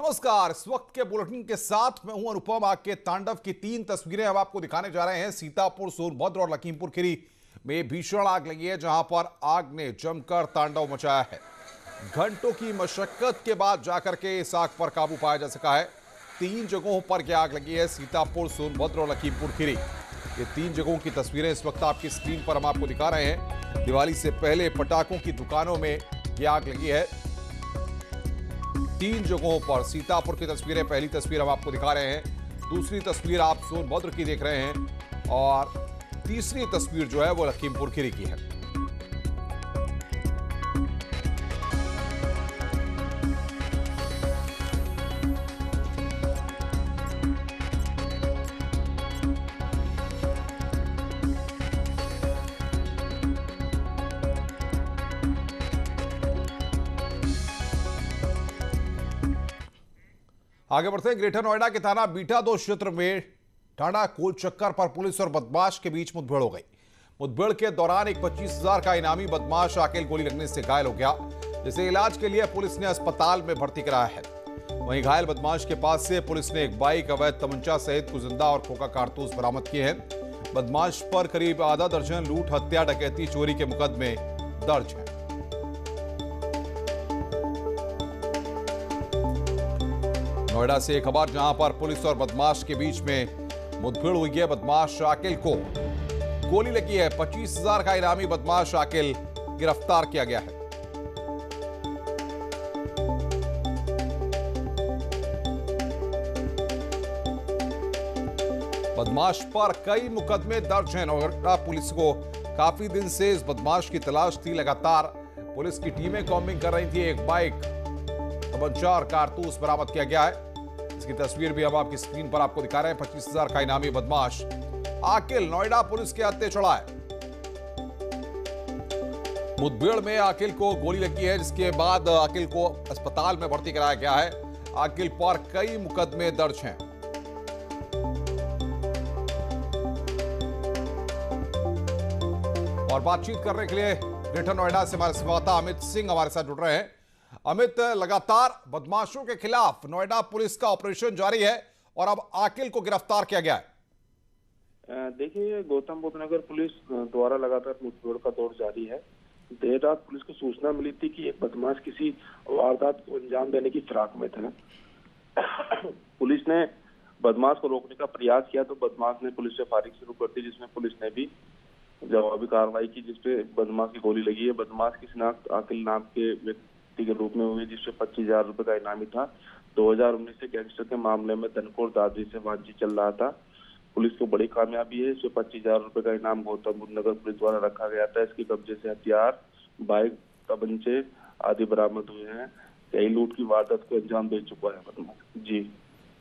नमस्कार। इस वक्त के बुलेटिन के साथ मैं हूं अनुपम। आग के तांडव की 3 तस्वीरें हम आपको दिखाने जा रहे हैं। सीतापुर, सोनभद्र और लखीमपुर खीरी में भीषण आग लगी है, जहां पर आग ने जमकर तांडव मचाया है। घंटों की मशक्कत के बाद जाकर के इस आग पर काबू पाया जा सका है। 3 जगहों पर यह आग लगी है, सीतापुर, सोनभद्र और लखीमपुर खीरी। ये 3 जगहों की तस्वीरें इस वक्त आपकी स्क्रीन पर हम आपको दिखा रहे हैं। दिवाली से पहले पटाखों की दुकानों में यह आग लगी है। 3 जगहों पर सीतापुर की तस्वीरें, पहली तस्वीर हम आपको दिखा रहे हैं, दूसरी तस्वीर आप सोनभद्र की देख रहे हैं और तीसरी तस्वीर जो है वो लखीमपुर खीरी की है। आगे बढ़ते हैं। ग्रेटर नोएडा के थाना बीटा 2 क्षेत्र में ठाणा कोल चक्कर पर पुलिस और बदमाश के बीच मुठभेड़ हो गई। मुठभेड़ के दौरान एक 25,000 का इनामी बदमाश आकेल गोली लगने से घायल हो गया, जिसे इलाज के लिए पुलिस ने अस्पताल में भर्ती कराया है। वहीं घायल बदमाश के पास से पुलिस ने एक बाइक, अवैध तमंचा सहित कुछ जिंदा और खोखा कारतूस बरामद किए हैं। बदमाश पर करीब आधा दर्जन लूट, हत्या, डकैती, चोरी के मुकदमे दर्ज हैं। नोएडा से एक खबर, जहां पर पुलिस और बदमाश के बीच में मुठभेड़ हुई है। बदमाश आकिल को गोली लगी है। 25,000 का इनामी बदमाश आकिल गिरफ्तार किया गया है। बदमाश पर कई मुकदमे दर्ज हैं। नोएडा पुलिस को काफी दिन से इस बदमाश की तलाश थी। लगातार पुलिस की टीमें कॉम्बिंग कर रही थी। एक बाइक, तमंचा और कारतूस बरामद किया गया है। इसकी तस्वीर भी हम आपकी स्क्रीन पर आपको दिखा रहे हैं। 25,000 का इनामी बदमाश आकिल नोएडा पुलिस के हत्थे चढ़ा है। मुठभेड़ में आकिल को गोली लगी है, जिसके बाद आकिल को अस्पताल में भर्ती कराया गया है। आकिल पर कई मुकदमे दर्ज हैं। और बातचीत करने के लिए ग्रेटर नोएडा से हमारे संवाददाता अमित सिंह हमारे साथ जुड़ रहे हैं। अमित, लगातार बदमाशों के खिलाफ नोएडा पुलिस का ऑपरेशन जारी है और अब आकिल को गिरफ्तार किया गया है। देखिए, गौतम बुद्ध नगर पुलिस द्वारा लगातार मुठभेड़ का दौर जारी है। देर रात पुलिस को सूचना मिली थी कि एक बदमाश किसी वारदात को अंजाम देने की फिराक में था। पुलिस ने बदमाश को रोकने का प्रयास किया तो बदमाश ने पुलिस से फायरिंग शुरू कर दी, जिसमें पुलिस ने भी जवाबी कार्रवाई की, जिसपे बदमाश की गोली लगी है। बदमाश की शिनाख्त आकिल नाम के व्यक्ति के रूप में हुई, जिससे 25,000 रुपए का इनामी था। 2019 से गैंगस्टर के मामले में धनखोर दादरी से वांछित चल रहा था। पुलिस को बड़ी कामयाबी है। इसमें 25,000 रुपए का इनाम गौतम बुद्ध नगर पुलिस द्वारा रखा गया था। इसके कब्जे से हथियार, बाइक, तमंचे आदि बरामद हुए हैं। कई लूट की वारदात को अंजाम दे चुका है बदमाश। जी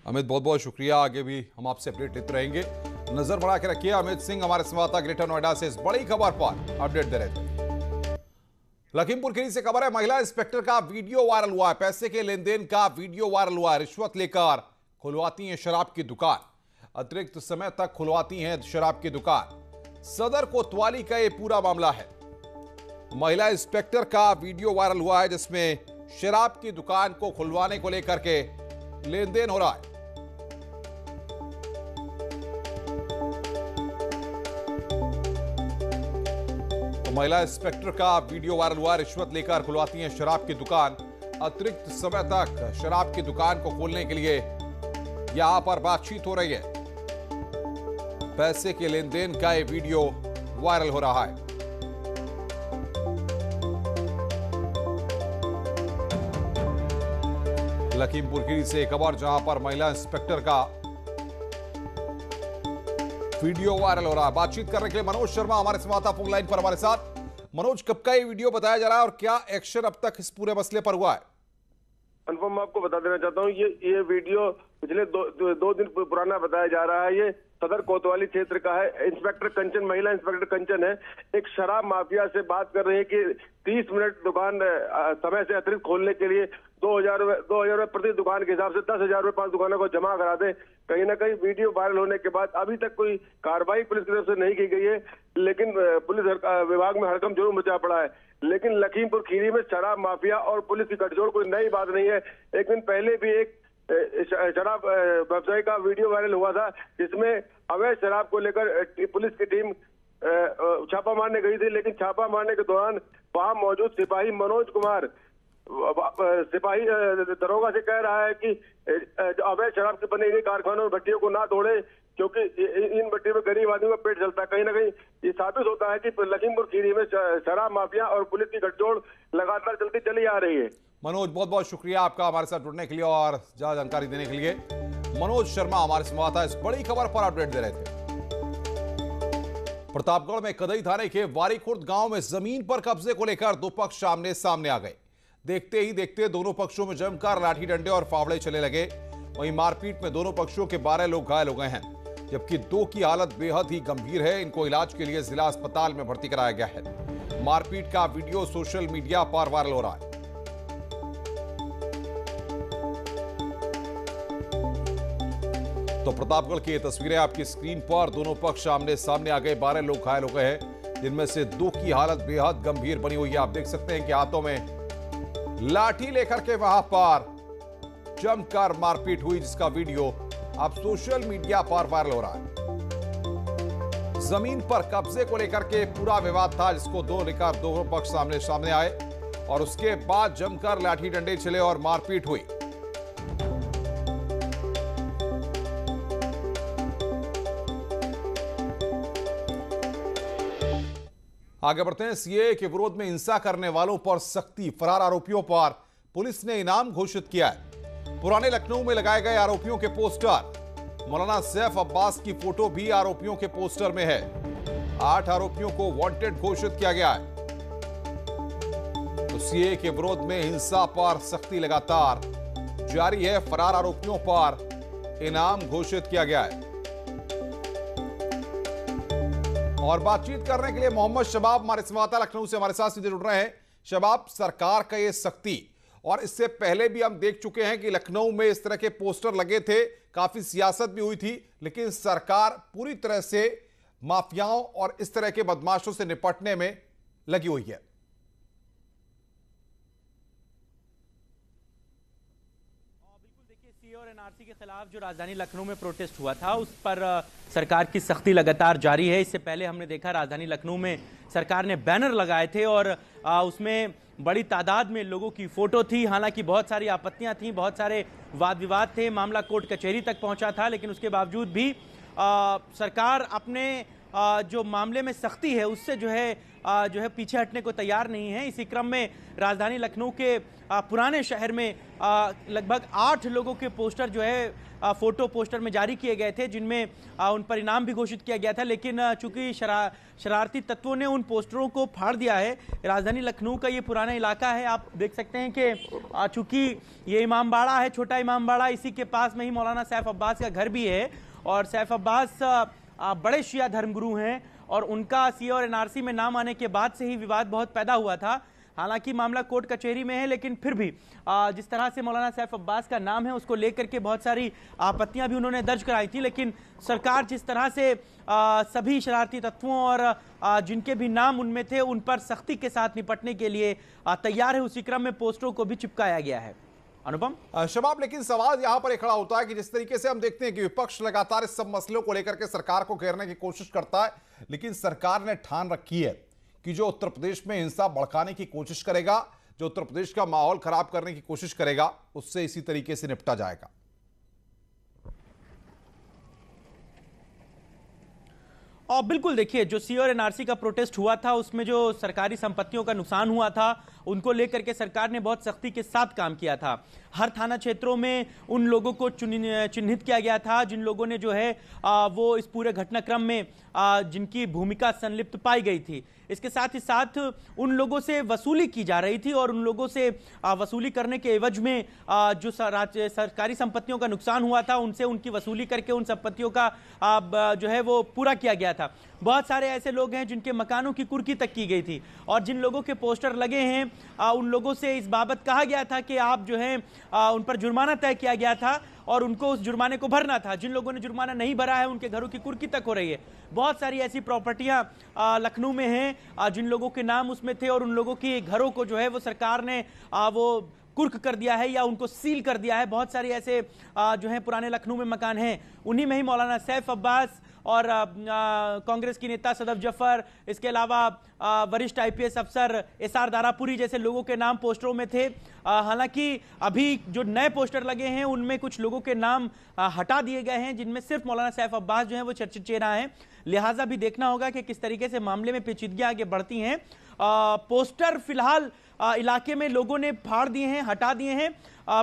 अमित, बहुत बहुत शुक्रिया। आगे भी हम आपसे अपडेट लेते रहेंगे। नजर बढ़ा के रखिए। अमित सिंह हमारे संवाददाता ग्रेटर नोएडा से इस बड़ी खबर पर अपडेट दे रहे थे। लखीमपुर खीरी से खबर है। महिला इंस्पेक्टर का वीडियो वायरल हुआ है। पैसे के लेन देन का वीडियो वायरल हुआ है। रिश्वत लेकर खुलवाती हैं शराब की दुकान, अतिरिक्त समय तक खुलवाती हैं शराब की दुकान। सदर कोतवाली का यह पूरा मामला है। महिला इंस्पेक्टर का वीडियो वायरल हुआ है, जिसमें शराब की दुकान को खुलवाने को लेकर के लेन देन हो रहा है। महिला इंस्पेक्टर का वीडियो वायरल हुआ। रिश्वत लेकर खुलवाती हैं शराब की दुकान, अतिरिक्त समय तक शराब की दुकान को खोलने के लिए यहां पर बातचीत हो रही है। पैसे के लेन देन का ये वीडियो वायरल हो रहा है। लखीमपुर खीरी से खबर, जहां पर महिला इंस्पेक्टर का वीडियो वायरल हो रहा है। बातचीत करने के लिए मनोज शर्मा हमारे संवाददाता फोन लाइन पर हमारे साथ। मनोज, कब का ये वीडियो बताया जा रहा है और क्या एक्शन अब तक इस पूरे मसले पर हुआ है? अनुपम, मैं आपको बता देना चाहता हूँ, ये वीडियो पिछले दो दिन पुराना बताया जा रहा है। ये सदर कोतवाली क्षेत्र का है। इंस्पेक्टर कंचन, महिला इंस्पेक्टर कंचन है, एक शराब माफिया से बात कर रही है कि 30 मिनट दुकान समय से अतिरिक्त खोलने के लिए 2,000 रुपए प्रति दुकान के हिसाब से 10,000 रुपए 5 दुकानों को जमा करा दे। कहीं ना कहीं वीडियो वायरल होने के बाद अभी तक कोई कार्रवाई पुलिस की तरफ से नहीं की गई है, लेकिन पुलिस विभाग में हड़कंप जरूर मचा पड़ा है। लेकिन लखीमपुर खीरी में शराब माफिया और पुलिस की गठजोड़ कोई नई बात नहीं है। एक दिन पहले भी एक शराब व्यवसायी का वीडियो वायरल हुआ था, जिसमें अवैध शराब को लेकर पुलिस की टीम छापा मारने गई थी। लेकिन छापा मारने के दौरान वहां मौजूद सिपाही मनोज कुमार सिपाही दरोगा से कह रहा है कि अवैध शराब से बने इन्हीं कारखानों और भट्टियों को ना तोड़े, क्योंकि इन भट्टियों में गरीब आदमी का पेट चलता है। कहीं ना कहीं ये साबित होता है कि लखीमपुर खीरी में शराब माफिया और पुलिस की गठजोड़ लगातार चलती चली आ रही है। मनोज, बहुत बहुत शुक्रिया आपका हमारे साथ जुड़ने के लिए और ज्यादा जानकारी देने के लिए। मनोज शर्मा हमारे संवाददाता इस बड़ी खबर पर अपडेट दे रहे थे। प्रतापगढ़ में कदई थाने के वारीखुर्द गांव में जमीन पर कब्जे को लेकर दो पक्ष आमने सामने आ गए। देखते ही देखते दोनों पक्षों में जमकर लाठी डंडे और फावड़े चले लगे। वहीं मारपीट में दोनों पक्षों के 12 लोग घायल हो गए हैं, जबकि 2 की हालत बेहद ही गंभीर है। इनको इलाज के लिए जिला अस्पताल में भर्ती कराया गया है। मारपीट का वीडियो सोशल मीडिया पर वायरल हो रहा है। तो प्रतापगढ़ की ये तस्वीरें आपकी स्क्रीन पर। दोनों पक्ष आमने सामने आ गए, 12 लोग घायल हो गए हैं, जिनमें से 2 की हालत बेहद गंभीर बनी हुई है। आप देख सकते हैं कि हाथों में लाठी लेकर के वहां पर जमकर मारपीट हुई, जिसका वीडियो अब सोशल मीडिया पर वायरल हो रहा है। जमीन पर कब्जे को लेकर के पूरा विवाद था, जिसको लेकर दोनों पक्ष सामने सामने आए और उसके बाद जमकर लाठी डंडे चले और मारपीट हुई। आगे बढ़ते हैं। सीएए के विरोध में हिंसा करने वालों पर सख्ती, फरार आरोपियों पर पुलिस ने इनाम घोषित किया है। पुराने लखनऊ में लगाए गए आरोपियों के पोस्टर, मौलाना सैफ अब्बास की फोटो भी आरोपियों के पोस्टर में है। 8 आरोपियों को वांटेड घोषित किया गया है। तो सीएए के विरोध में हिंसा पर सख्ती लगातार जारी है। फरार आरोपियों पर इनाम घोषित किया गया है। और बातचीत करने के लिए मोहम्मद शबाब हमारे संवाददाता लखनऊ से हमारे साथ सीधे जुड़ रहे हैं। शबाब, सरकार का ये सख्ती, और इससे पहले भी हम देख चुके हैं कि लखनऊ में इस तरह के पोस्टर लगे थे, काफी सियासत भी हुई थी, लेकिन सरकार पूरी तरह से माफियाओं और इस तरह के बदमाशों से निपटने में लगी हुई है। और एनआरसी के खिलाफ जो राजधानी लखनऊ में प्रोटेस्ट हुआ था, उस पर सरकार की सख्ती लगातार जारी है। इससे पहले हमने देखा राजधानी लखनऊ में सरकार ने बैनर लगाए थे और उसमें बड़ी तादाद में लोगों की फोटो थी। हालांकि बहुत सारी आपत्तियां थीं, बहुत सारे वाद विवाद थे, मामला कोर्ट कचहरी तक पहुंचा था, लेकिन उसके बावजूद भी सरकार अपने जो मामले में सख्ती है उससे जो है पीछे हटने को तैयार नहीं है। इसी क्रम में राजधानी लखनऊ के पुराने शहर में लगभग 8 लोगों के पोस्टर जो है फोटो पोस्टर में जारी किए गए थे, जिनमें उन पर इनाम भी घोषित किया गया था। लेकिन चूंकि शरारती तत्वों ने उन पोस्टरों को फाड़ दिया है। राजधानी लखनऊ का ये पुराना इलाका है, आप देख सकते हैं कि चूंकि ये इमामबाड़ा है, छोटा इमामबाड़ा, इसी के पास में ही मौलाना सैफ अब्बास का घर भी है। और सैफ अब्बास बड़े शिया धर्मगुरु हैं और उनका सीए और एनआरसी में नाम आने के बाद से ही विवाद बहुत पैदा हुआ था। हालांकि मामला कोर्ट कचहरी में है, लेकिन फिर भी जिस तरह से मौलाना सैफ अब्बास का नाम है उसको लेकर के बहुत सारी आपत्तियां भी उन्होंने दर्ज कराई थी। लेकिन सरकार जिस तरह से सभी शरारती तत्वों और जिनके भी नाम उनमें थे उन पर सख्ती के साथ निपटने के लिए तैयार है, उसी क्रम में पोस्टरों को भी चिपकाया गया है। अनुपम, शबाब, लेकिन सवाल यहां पर खड़ा होता है कि जिस तरीके से हम देखते हैं कि विपक्ष लगातार इस सब मसलों को लेकर के सरकार को घेरने की कोशिश करता है, लेकिन सरकार ने ठान रखी है कि जो उत्तर प्रदेश में हिंसा भड़काने की कोशिश करेगा, जो उत्तर प्रदेश का माहौल खराब करने की कोशिश करेगा, उससे इसी तरीके से निपटा जाएगा। और बिल्कुल देखिए, जो सीए और एनआरसी का प्रोटेस्ट हुआ था उसमें जो सरकारी संपत्तियों का नुकसान हुआ था उनको लेकर के सरकार ने बहुत सख्ती के साथ काम किया था। हर थाना क्षेत्रों में उन लोगों को चिन्हित किया गया था जिन लोगों ने जो है वो इस पूरे घटनाक्रम में जिनकी भूमिका संलिप्त पाई गई थी। इसके साथ ही साथ उन लोगों से वसूली की जा रही थी और उन लोगों से वसूली करने के एवज में जो सरकारी संपत्तियों का नुकसान हुआ था उनसे उनकी वसूली करके उन संपत्तियों का जो है वो पूरा किया गया था। बहुत सारे ऐसे लोग हैं जिनके मकानों की कुर्की तक की गई थी और जिन लोगों के पोस्टर लगे हैं उन लोगों से इस बाबत कहा गया था कि आप जो है उन पर जुर्माना तय किया गया था और उनको उस जुर्माने को भरना था। जिन लोगों ने जुर्माना नहीं भरा है उनके घरों की कुर्की तक हो रही है। बहुत सारी ऐसी प्रॉपर्टियां लखनऊ में हैं जिन लोगों के नाम उसमें थे और उन लोगों की घरों को जो है वो सरकार ने वो कुर्क कर दिया है या उनको सील कर दिया है। बहुत सारे ऐसे जो हैं पुराने लखनऊ में मकान हैं, उन्हीं में ही मौलाना सैफ अब्बास और कांग्रेस की नेता सदफ जफर, इसके अलावा वरिष्ठ आईपीएस अफसर एसआर दारापुरी जैसे लोगों के नाम पोस्टरों में थे। हालांकि अभी जो नए पोस्टर लगे हैं उनमें कुछ लोगों के नाम हटा दिए गए हैं, जिनमें सिर्फ मौलाना सैफ अब्बास जो हैं वो चर्चित चेहरा हैं। लिहाजा भी देखना होगा कि किस तरीके से मामले में पेचीदगियां आगे बढ़ती हैं। पोस्टर फिलहाल इलाके में लोगों ने फाड़ दिए हैं, हटा दिए हैं।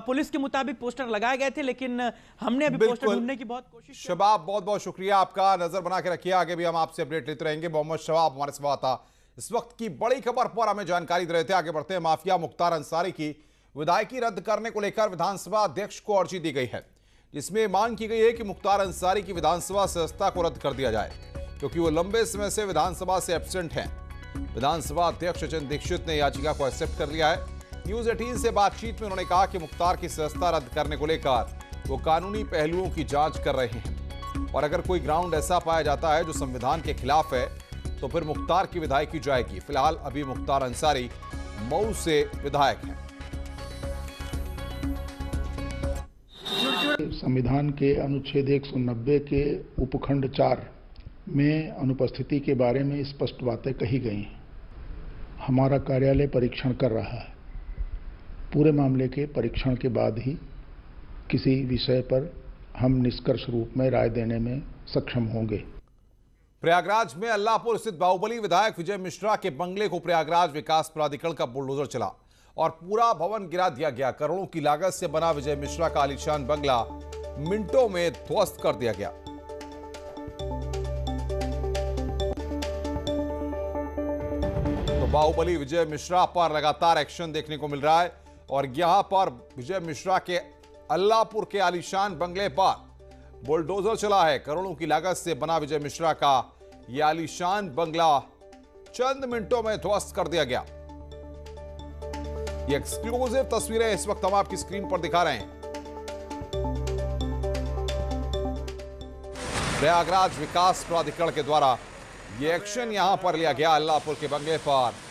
पुलिस के मुताबिक पोस्टर लगाए गए थे, लेकिन हमने अभी पोस्टर ढूंढने की बहुत कोशिश की। शबाब, बहुत बहुत शुक्रिया आपका, नजर बना के रखिए, आगे भी हम आपसे अपडेट लेते रहेंगे। मोहम्मद शबाब हमारे संवाददाता इस वक्त की बड़ी खबर पर हमें जानकारी दे रहे थे। आगे बढ़ते हैं। माफिया मुख्तार अंसारी की विधायकी रद्द करने को लेकर विधानसभा अध्यक्ष को अर्जी दी गई है, जिसमें मांग की गई है कि मुख्तार अंसारी की विधानसभा सदस्यता को रद्द कर दिया जाए, क्योंकि वो लंबे समय से विधानसभा से एब्सेंट हैं। विधानसभा अध्यक्ष सचिन दीक्षित ने याचिका को एक्सेप्ट कर लिया है। न्यूज 18 से बातचीत में उन्होंने कहा कि मुख्तार की सदस्यता रद्द करने को लेकर वो कानूनी पहलुओं की जांच कर रहे हैं, और अगर कोई ग्राउंड ऐसा पाया जाता है जो संविधान के खिलाफ है तो फिर मुख्तार की विधायकी जाएगी। फिलहाल अभी मुख्तार अंसारी मऊ से विधायक हैं। संविधान के अनुच्छेद 190 के उपखंड 4 में अनुपस्थिति के बारे में स्पष्ट बातें कही गई हैं। हमारा कार्यालय परीक्षण कर रहा है। पूरे मामले के परीक्षण के बाद ही किसी विषय पर हम निष्कर्ष रूप में राय देने में सक्षम होंगे। प्रयागराज में अल्लाहपुर स्थित बाहुबली विधायक विजय मिश्रा के बंगले को प्रयागराज विकास प्राधिकरण का बुलडोजर चला और पूरा भवन गिरा दिया गया। करोड़ों की लागत से बना विजय मिश्रा का आलीशान बंगला मिनटों में ध्वस्त कर दिया गया। तो बाहुबली विजय मिश्रा पर लगातार एक्शन देखने को मिल रहा है, और यहां पर विजय मिश्रा के अल्लाहपुर के आलीशान बंगले पर बुलडोजर चला है। करोड़ों की लागत से बना विजय मिश्रा का यह आलीशान बंगला चंद मिनटों में ध्वस्त कर दिया गया। ये एक्सक्लूसिव तस्वीरें इस वक्त हम आपकी स्क्रीन पर दिखा रहे हैं। प्रयागराज विकास प्राधिकरण के द्वारा यह एक्शन यहां पर लिया गया। अल्लाहपुर के बंगले पर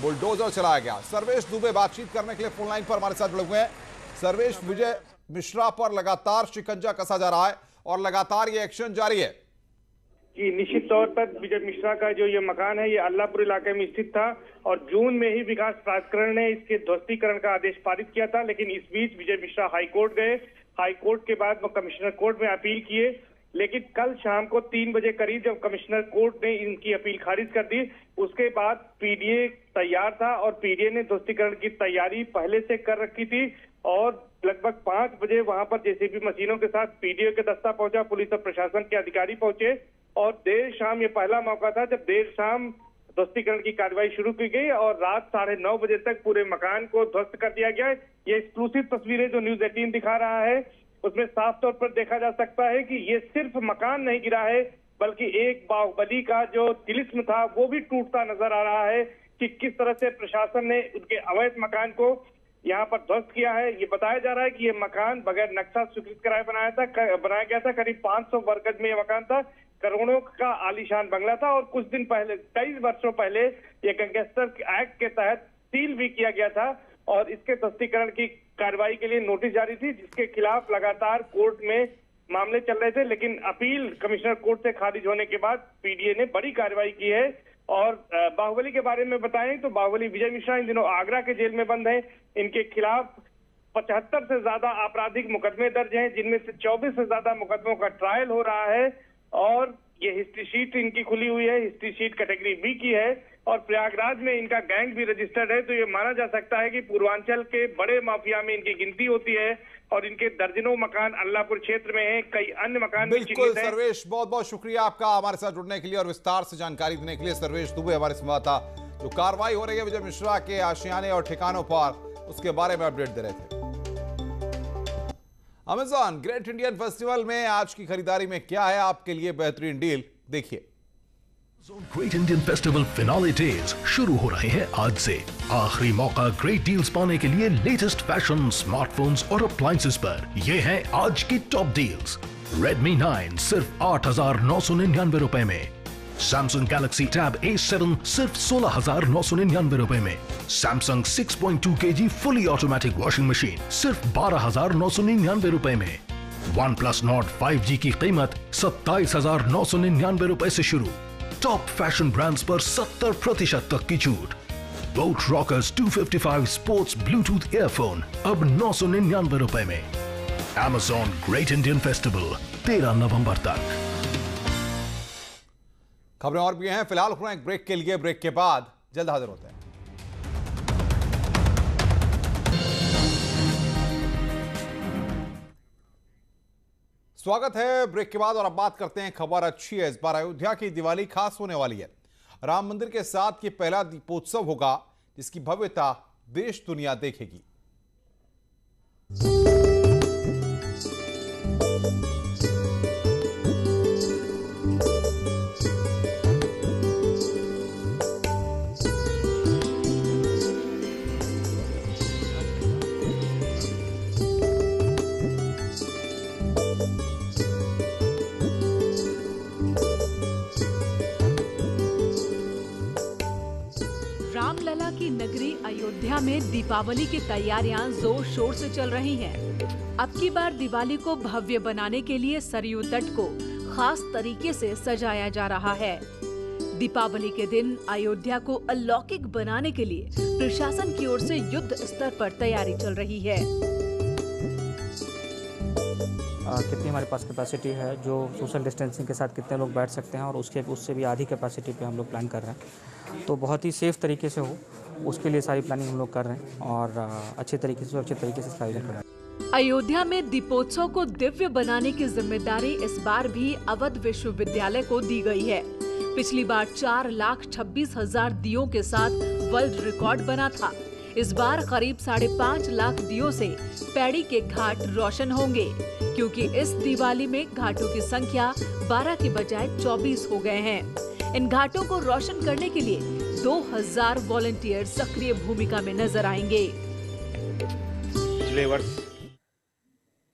बुलडोजर चलाया गया। सर्वेश दुबे बातचीत करने के लिए फोन लाइन पर हमारे साथ जुड़े हुए हैं। सर्वेश, विजय मिश्रा पर लगातार शिकंजा कसा जा रहा है और लगातार ये एक्शन जारी है। जी, निश्चित तौर पर विजय मिश्रा का जो ये मकान है ये अल्लाहपुर इलाके में स्थित था और जून में ही विकास प्राधिकरण ने इसके ध्वस्तीकरण का आदेश पारित किया था। लेकिन इस बीच विजय मिश्रा हाईकोर्ट गए। हाईकोर्ट के बाद वो कमिश्नर कोर्ट में अपील किए, लेकिन कल शाम को 3 बजे करीब जब कमिश्नर कोर्ट ने इनकी अपील खारिज कर दी, उसके बाद पीडीए तैयार था और पीडीए ने ध्वस्तीकरण की तैयारी पहले से कर रखी थी और लगभग 5 बजे वहां पर जेसीबी मशीनों के साथ पीडीए का दस्ता पहुंचा, पुलिस और प्रशासन के अधिकारी पहुंचे और देर शाम ये पहला मौका था जब देर शाम ध्वस्तीकरण की कार्रवाई शुरू की गई और रात 9:30 बजे तक पूरे मकान को ध्वस्त कर दिया गया। ये एक्सक्लूसिव तस्वीरें जो न्यूज 18 दिखा रहा है उसमें साफ तौर पर देखा जा सकता है कि ये सिर्फ मकान नहीं गिरा है, बल्कि एक बाहुबली का जो तिलिस्म था वो भी टूटता नजर आ रहा है कि किस तरह से प्रशासन ने उनके अवैध मकान को यहाँ पर ध्वस्त किया है। ये बताया जा रहा है कि ये मकान बगैर नक्शा स्वीकृत कराए बनाया गया था। करीब 500 वर्ग गज में ये मकान था। करोड़ों का आलीशान बंगला था और कुछ दिन पहले, कई वर्षों पहले ये गैंगस्टर एक्ट के तहत सील भी किया गया था और इसके ध्वस्तीकरण की कार्रवाई के लिए नोटिस जारी थी, जिसके खिलाफ लगातार कोर्ट में मामले चल रहे थे। लेकिन अपील कमिश्नर कोर्ट से खारिज होने के बाद पीडीए ने बड़ी कार्रवाई की है। और बाहुबली के बारे में बताएं तो बाहुबली विजय मिश्रा इन दिनों आगरा के जेल में बंद है। इनके खिलाफ 75 से ज्यादा आपराधिक मुकदमे दर्ज हैं, जिनमें से 24 से ज्यादा मुकदमों का ट्रायल हो रहा है और ये हिस्ट्री शीट इनकी खुली हुई है। हिस्ट्री शीट कैटेगरी बी की है और प्रयागराज में इनका गैंग भी रजिस्टर्ड है। तो ये माना जा सकता है कि पूर्वांचल के बड़े माफिया में इनकी गिनती होती है और इनके दर्जनों मकान अल्लाहपुर क्षेत्र में हैं, कई अन्य मकान भी बिल्कुल। सर्वेश, बहुत बहुत शुक्रिया आपका हमारे साथ जुड़ने के लिए और विस्तार से जानकारी देने के लिए। सर्वेश दुबे हमारे संवाददाता, जो कार्रवाई हो रही है विजय मिश्रा के आशियाने और ठिकानों पर, उसके बारे में अपडेट दे रहे थे। अमेज़न ग्रेट इंडियन फेस्टिवल में आज की खरीदारी में क्या है आपके लिए बेहतरीन डील, देखिए। Great Indian festival finale days शुरू हो रहे हैं आज से। आखिरी मौका ग्रेट डील्स पाने के लिए लेटेस्ट फैशन, स्मार्टफोन्स और अप्लायंसेस पर। ये हैं आज की टॉप डील्स। Redmi 9 सिर्फ 8,999 रुपए में, सैमसंग गैलेक्सी टैब A7 सिर्फ 16,999 रुपए में। Samsung 6.2 kg fully automatic washing machine सिर्फ 12,999 रुपए में। OnePlus Nord 5G की कीमत 27,999 रुपए से शुरू। टॉप फैशन ब्रांड्स पर 70% तक की छूट। Boat Rockerz 255 sports bluetooth earphone अब 999 रुपए में। Amazon ग्रेट इंडियन फेस्टिवल 13 नवंबर तक। खबरें और भी हैं, फिलहाल रुकना एक ब्रेक के लिए। ब्रेक के बाद जल्द हाजिर होते हैं। स्वागत है ब्रेक के बाद और अब बात करते हैं। खबर अच्छी है, इस बार अयोध्या की दिवाली खास होने वाली है। राम मंदिर के साथ ये पहला दीपोत्सव होगा जिसकी भव्यता देश दुनिया देखेगी। रामलला की नगरी अयोध्या में दीपावली की तैयारियां जोर शोर से चल रही हैं। अब की बार दिवाली को भव्य बनाने के लिए सरयू तट को खास तरीके से सजाया जा रहा है। दीपावली के दिन अयोध्या को अलौकिक बनाने के लिए प्रशासन की ओर से युद्ध स्तर पर तैयारी चल रही है। कितनी हमारे पास कैपेसिटी है, जो सोशल डिस्टेंसिंग के साथ कितने लोग बैठ सकते हैं और उससे भी आधी कैपेसिटी पे हम लोग प्लान कर रहे हैं। तो बहुत ही सेफ तरीके से हो, उसके लिए सारी प्लानिंग हम लोग कर रहे हैं और अच्छे तरीके से सुरक्षित तरीके से इसका आयोजन कर रहे हैं। अयोध्या में दीपोत्सव को दिव्य बनाने की जिम्मेदारी इस बार भी अवध विश्वविद्यालय को दी गई है। पिछली बार 4,26,000 दियों के साथ वर्ल्ड रिकॉर्ड बना था। इस बार करीब 5.5 लाख दियों से पैड़ी के घाट रोशन होंगे, क्योंकि इस दिवाली में घाटों की संख्या 12 के बजाय 24 हो गए हैं। इन घाटों को रोशन करने के लिए 2,000 वॉलंटियर सक्रिय भूमिका में नजर आएंगे। पिछले वर्ष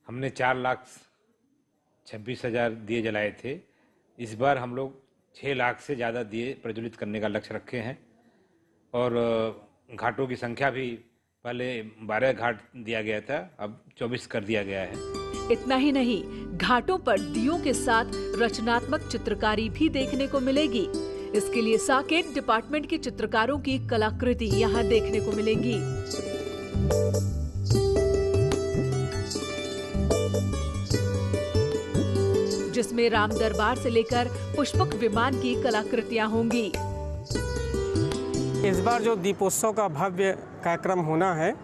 हमने 4,26,000 दिए जलाए थे। इस बार हम लोग 6 लाख से ज्यादा दिए प्रज्वलित करने का लक्ष्य रखे हैं और घाटों की संख्या भी पहले 12 घाट दिया गया था, अब 24 कर दिया गया है। इतना ही नहीं, घाटों पर दियों के साथ रचनात्मक चित्रकारी भी देखने को मिलेगी। इसके लिए साकेत डिपार्टमेंट के चित्रकारों की कलाकृति यहाँ देखने को मिलेंगी। जिसमें राम दरबार से लेकर पुष्पक विमान की कलाकृतियां होंगी। इस बार जो दीपोत्सव का भव्य कार्यक्रम होना है,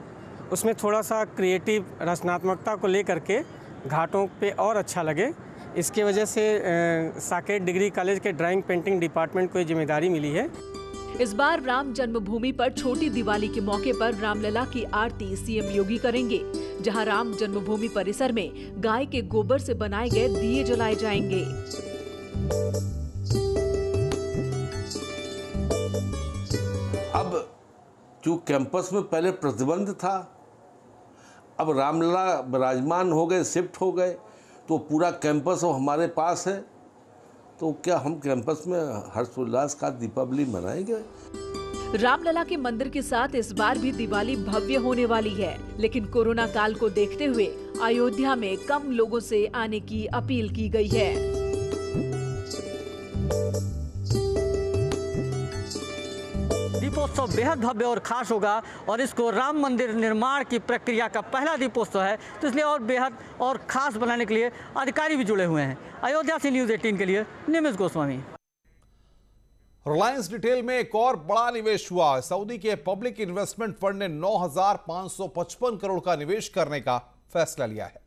उसमें थोड़ा सा क्रिएटिव रचनात्मकता को लेकर के घाटों पे और अच्छा लगे, इसकी वजह से साकेत डिग्री कॉलेज के ड्राइंग पेंटिंग डिपार्टमेंट को ये जिम्मेदारी मिली है। इस बार राम जन्मभूमि पर छोटी दिवाली के मौके पर रामलला की आरती सीएम योगी करेंगे, जहां राम जन्मभूमि परिसर में गाय के गोबर से बनाए गए दिए जलाए जाएंगे। अब जो कैंपस में पहले प्रतिबंध था, अब रामलला विराजमान हो गए, शिफ्ट हो गए, तो पूरा कैंपस अब हमारे पास है, तो क्या हम कैंपस में हर्षोल्लास का दीपावली मनाएंगे। रामलला के मंदिर के साथ इस बार भी दिवाली भव्य होने वाली है, लेकिन कोरोना काल को देखते हुए अयोध्या में कम लोगों से आने की अपील की गई है। दीपोत्सव बेहद भव्य और खास होगा और इसको राम मंदिर निर्माण की प्रक्रिया का पहला दीपोत्सव है, तो इसलिए और बेहद और खास बनाने के लिए अधिकारी भी जुड़े हुए हैं। अयोध्या से न्यूज़ 18 के लिए निमिष गोस्वामी। रिलायंस रिटेल में एक और बड़ा निवेश हुआ। सऊदी के पब्लिक इन्वेस्टमेंट फंड ने 9,555 करोड़ का निवेश करने का फैसला लिया है।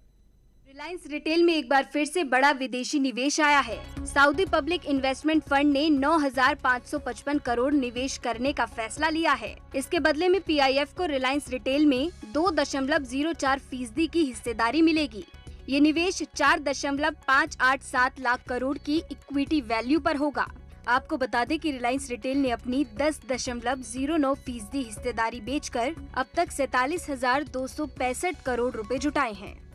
रिलायंस रिटेल में एक बार फिर से बड़ा विदेशी निवेश आया है। सऊदी पब्लिक इन्वेस्टमेंट फंड ने 9,555 करोड़ निवेश करने का फैसला लिया है। इसके बदले में पीआईएफ को रिलायंस रिटेल में 2.04% की हिस्सेदारी मिलेगी। ये निवेश 4.587 लाख करोड़ की इक्विटी वैल्यू पर होगा। आपको बता दें कि रिलायंस रिटेल ने अपनी 10.09% हिस्सेदारी बेचकर अब तक 47,265 करोड़ रुपए जुटाए हैं।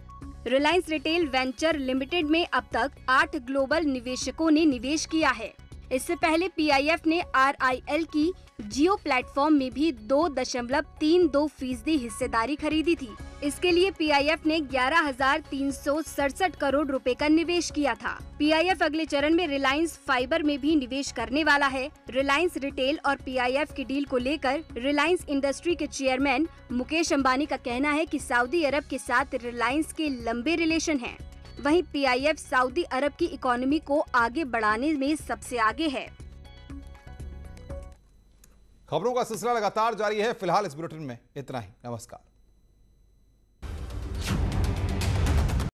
रिलायंस रिटेल वेंचर लिमिटेड में अब तक 8 ग्लोबल निवेशकों ने निवेश किया है। इससे पहले PIF ने RIL की जियो प्लेटफॉर्म में भी 2.32% हिस्सेदारी खरीदी थी। इसके लिए PIF ने 11,367 करोड़ रुपए का निवेश किया था। PIF अगले चरण में रिलायंस फाइबर में भी निवेश करने वाला है। रिलायंस रिटेल और PIF की डील को लेकर रिलायंस इंडस्ट्री के चेयरमैन मुकेश अंबानी का कहना है कि सऊदी अरब के साथ रिलायंस के लंबे रिलेशन हैं। वहीं PIF सऊदी अरब की इकोनॉमी को आगे बढ़ाने में सबसे आगे है। खबरों का सिलसिला लगातार जारी है। फिलहाल इस बुलेटिन में इतना ही। नमस्कार।